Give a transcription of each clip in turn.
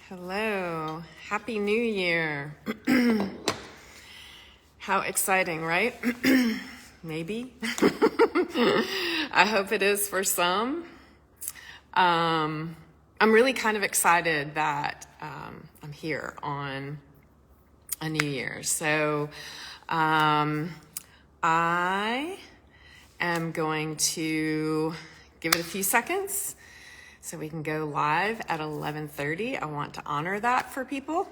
Hello, Happy New Year. How exciting, right? Maybe. I hope it is for some. I'm really kind of excited that I'm here on a New Year. So I am going to give it a few seconds so we can go live at 11:30. I want to honor that for people.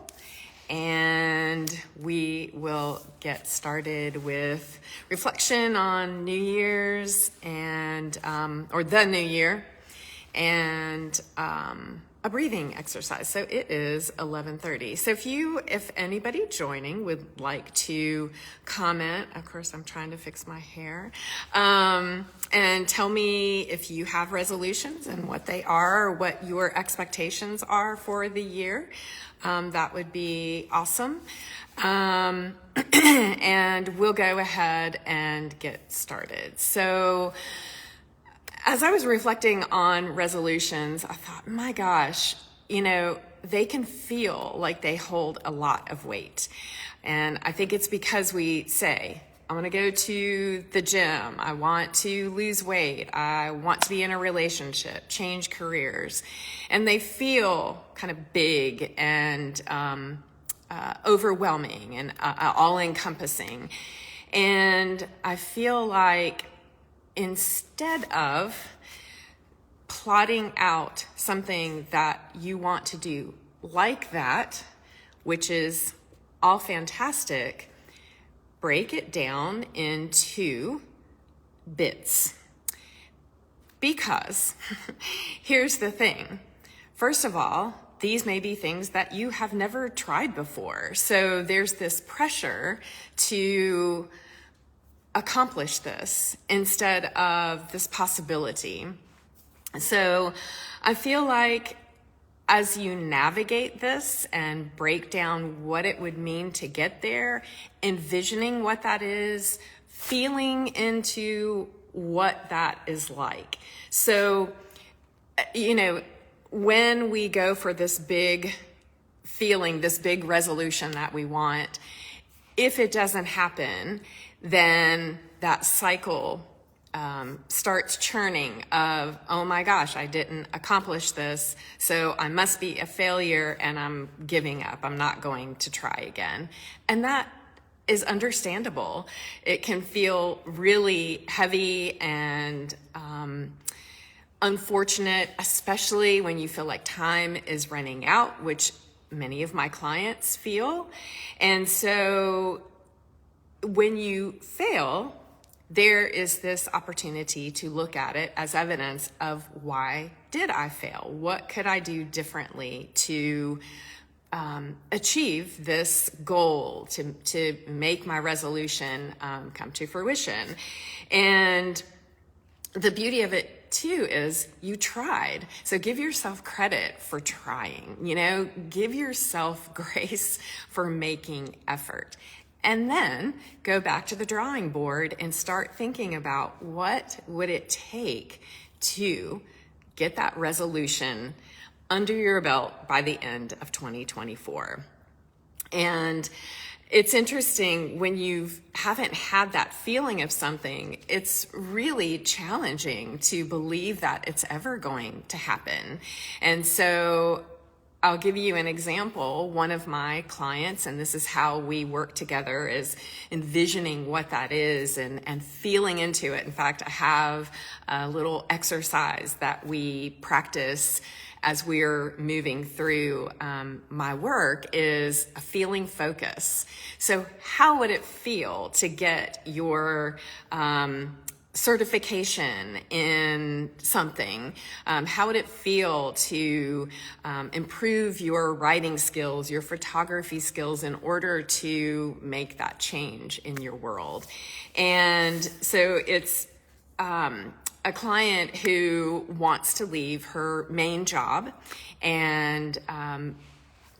And we will get started with reflection on New Year's and, or the New Year, and a breathing exercise. So it is 11:30. So if anybody joining would like to comment, of course I'm trying to fix my hair, and tell me if you have resolutions and what they are, or what your expectations are for the year, that would be awesome. And we'll go ahead and get started. So as I was reflecting on resolutions, I thought, my gosh, they can feel like they hold a lot of weight. And I think it's because we say, I want to go to the gym, I want to lose weight, I want to be in a relationship, change careers. And they feel kind of big and overwhelming and all-encompassing. And I feel like instead of plotting out something that you want to do like that, which is all fantastic, break it down into bits. Because here's the thing. First of all, these may be things that you have never tried before. So there's this pressure to accomplish this instead of this possibility. So I feel like as you navigate this and break down what it would mean to get there, envisioning what that is, feeling into what that is like. So, when we go for this big feeling, this big resolution that we want, if it doesn't happen, then that cycle starts churning of, oh my gosh, I didn't accomplish this, so I must be a failure and I'm giving up. I'm not going to try again. And that is understandable. It can feel really heavy and unfortunate, especially when you feel like time is running out, which many of my clients feel. And so when you fail, there is this opportunity to look at it as evidence of, why did I fail? What could I do differently to achieve this goal, to make my resolution come to fruition? And the beauty of it too is you tried. So give yourself credit for trying, give yourself grace for making effort. And then go back to the drawing board and start thinking about, what would it take to get that resolution under your belt by the end of 2024. And it's interesting, when you haven't had that feeling of something, it's really challenging to believe that it's ever going to happen. And so I'll give you an example. One of my clients, and this is how we work together, is envisioning what that is and feeling into it. In fact, I have a little exercise that we practice as we're moving through my work, is a feeling focus. So how would it feel to get your certification in something? How would it feel to improve your writing skills, your photography skills, in order to make that change in your world? And so it's a client who wants to leave her main job and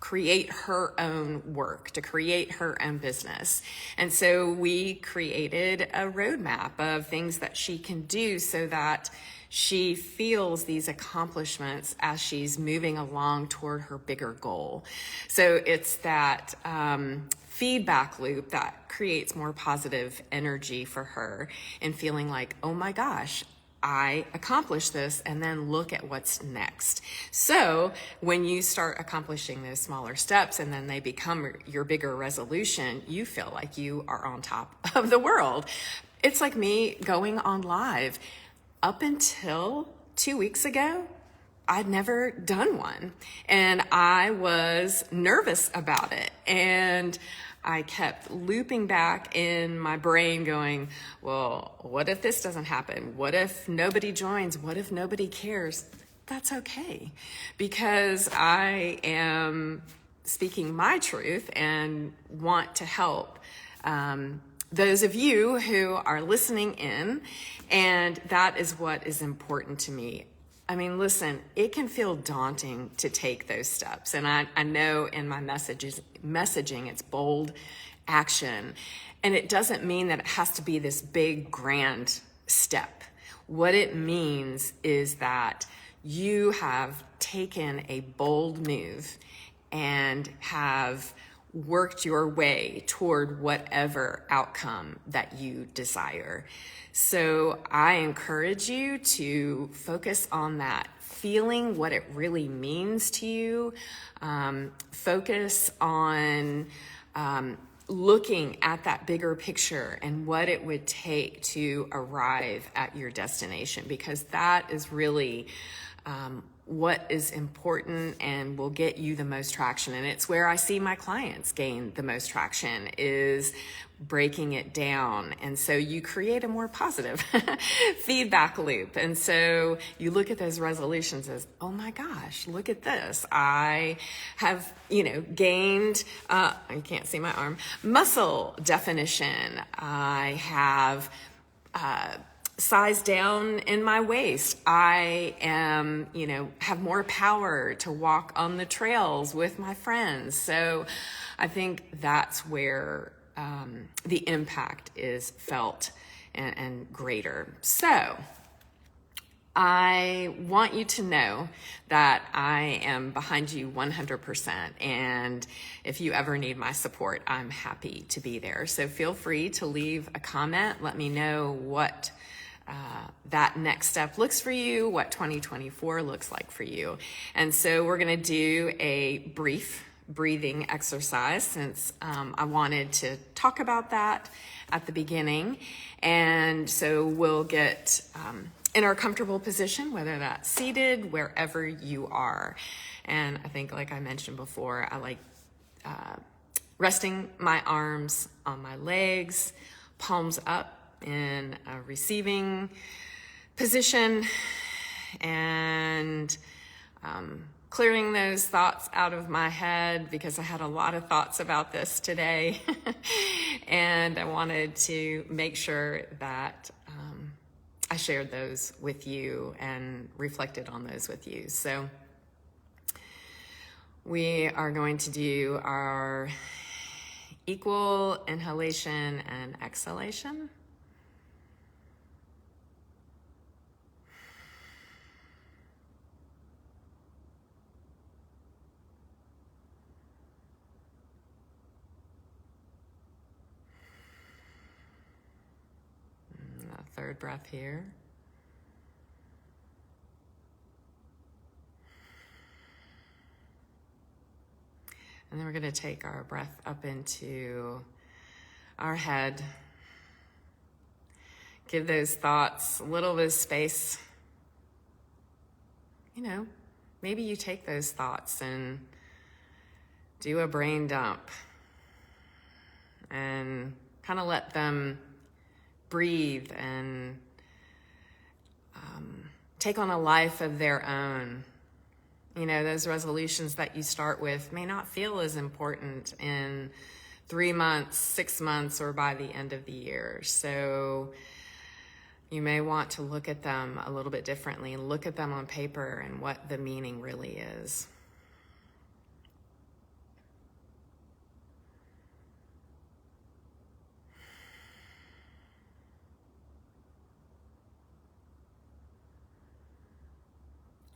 create her own work, to create her own business. And so we created a roadmap of things that she can do so that she feels these accomplishments as she's moving along toward her bigger goal. So it's that feedback loop that creates more positive energy for her and feeling like, oh my gosh, I accomplished this, and then look at what's next. So when you start accomplishing those smaller steps and then they become your bigger resolution, you feel like you are on top of the world. It's like me going on live. Up until 2 weeks ago, I'd never done one, and I was nervous about it. And I kept looping back in my brain going, well, what if this doesn't happen? What if nobody joins? What if nobody cares? That's okay, because I am speaking my truth and want to help those of you who are listening in, and that is what is important to me. I mean, listen, it can feel daunting to take those steps. And I know in my messaging, it's bold action. And it doesn't mean that it has to be this big, grand step. What it means is that you have taken a bold move and have worked your way toward whatever outcome that you desire. So I encourage you to focus on that, feeling what it really means to you. Focus on looking at that bigger picture and what it would take to arrive at your destination, because that is really what is important and will get you the most traction. And it's where I see my clients gain the most traction, is breaking it down. And so you create a more positive feedback loop. And so you look at those resolutions as, oh my gosh, look at this. I have, gained, you can't see my arm, muscle definition. I have, size down in my waist. I am, have more power to walk on the trails with my friends. So I think that's where the impact is felt and greater. So I want you to know that I am behind you 100%. And if you ever need my support, I'm happy to be there. So feel free to leave a comment. Let me know what that next step looks for you, what 2024 looks like for you. And so we're going to do a brief breathing exercise, since I wanted to talk about that at the beginning. And so we'll get in our comfortable position, whether that's seated, wherever you are. And I think, like I mentioned before, I like resting my arms on my legs, palms up in a receiving position, and clearing those thoughts out of my head, because I had a lot of thoughts about this today. And I wanted to make sure that I shared those with you and reflected on those with you. So we are going to do our equal inhalation and exhalation. Third breath here. And then we're going to take our breath up into our head. Give those thoughts a little bit of space. Maybe you take those thoughts and do a brain dump and kind of let them breathe and take on a life of their own. Those resolutions that you start with may not feel as important in 3 months, 6 months, or by the end of the year. So you may want to look at them a little bit differently and look at them on paper and what the meaning really is.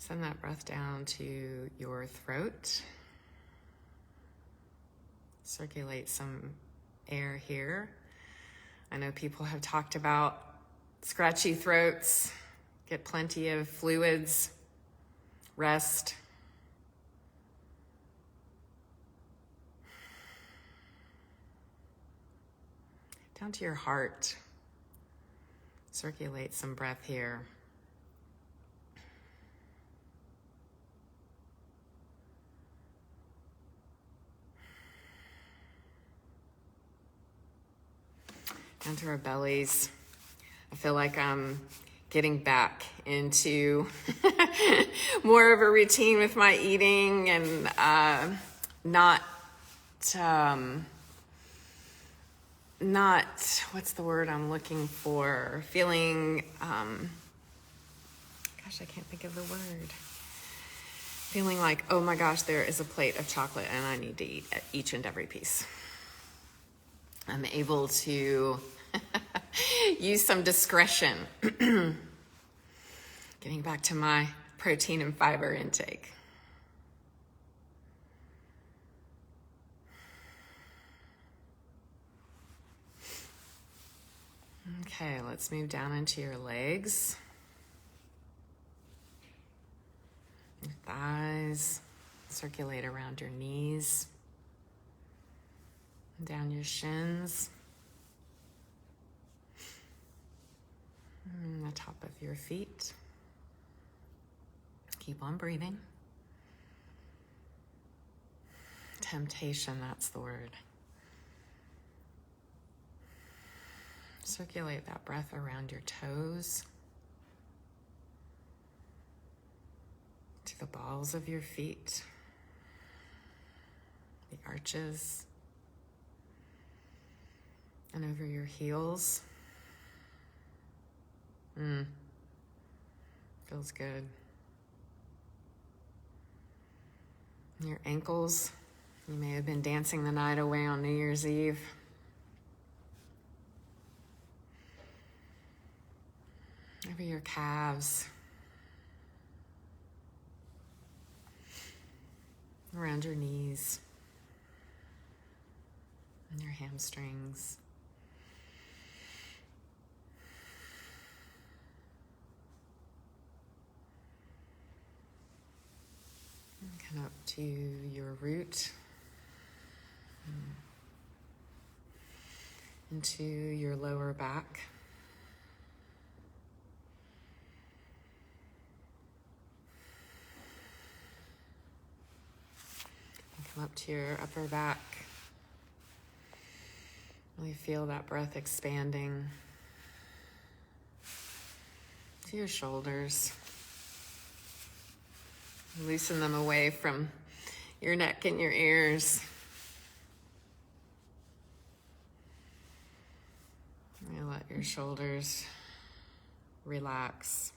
Send that breath down to your throat. Circulate some air here. I know people have talked about scratchy throats. Get plenty of fluids. Rest. Down to your heart. Circulate some breath here. Down to our bellies. I feel like I'm getting back into more of a routine with my eating and not what's the word I'm looking for? Feeling, gosh, I can't think of the word. Feeling like, oh my gosh, there is a plate of chocolate and I need to eat each and every piece. I'm able to use some discretion. Getting back to my protein and fiber intake. Okay, let's move down into your legs. Your thighs. Circulate around your knees. Down your shins. And the top of your feet. Keep on breathing. Temptation, that's the word. Circulate that breath around your toes. To the balls of your feet. The arches. And over your heels. Feels good. Your ankles. You may have been dancing the night away on New Year's Eve. Over your calves. Around your knees. And your hamstrings. Come up to your root, into your lower back, and come up to your upper back. Really feel that breath expanding to your shoulders. Loosen them away from your neck and your ears. You let your shoulders relax.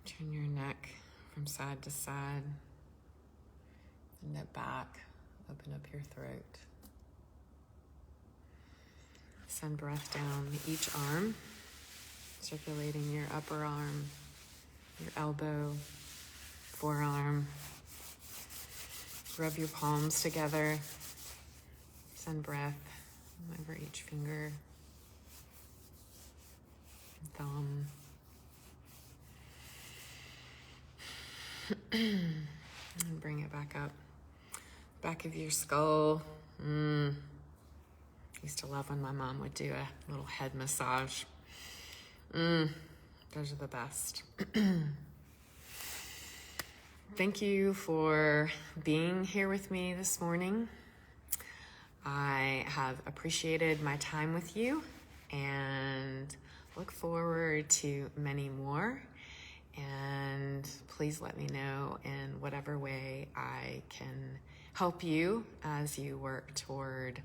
Turn your neck from side to side. Nip back. Open up your throat. Send breath down each arm, circulating your upper arm, your elbow, forearm. Rub your palms together. Send breath over each finger, thumb. And bring it back up. Back of your skull. Used to love when my mom would do a little head massage. Those are the best. Thank you for being here with me this morning. I have appreciated my time with you and look forward to many more. And please let me know in whatever way I can help you as you work toward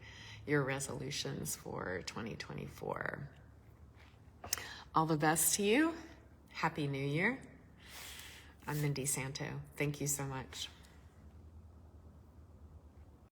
your resolutions for 2024. All the best to you. Happy New Year. I'm Mindy Santo. Thank you so much.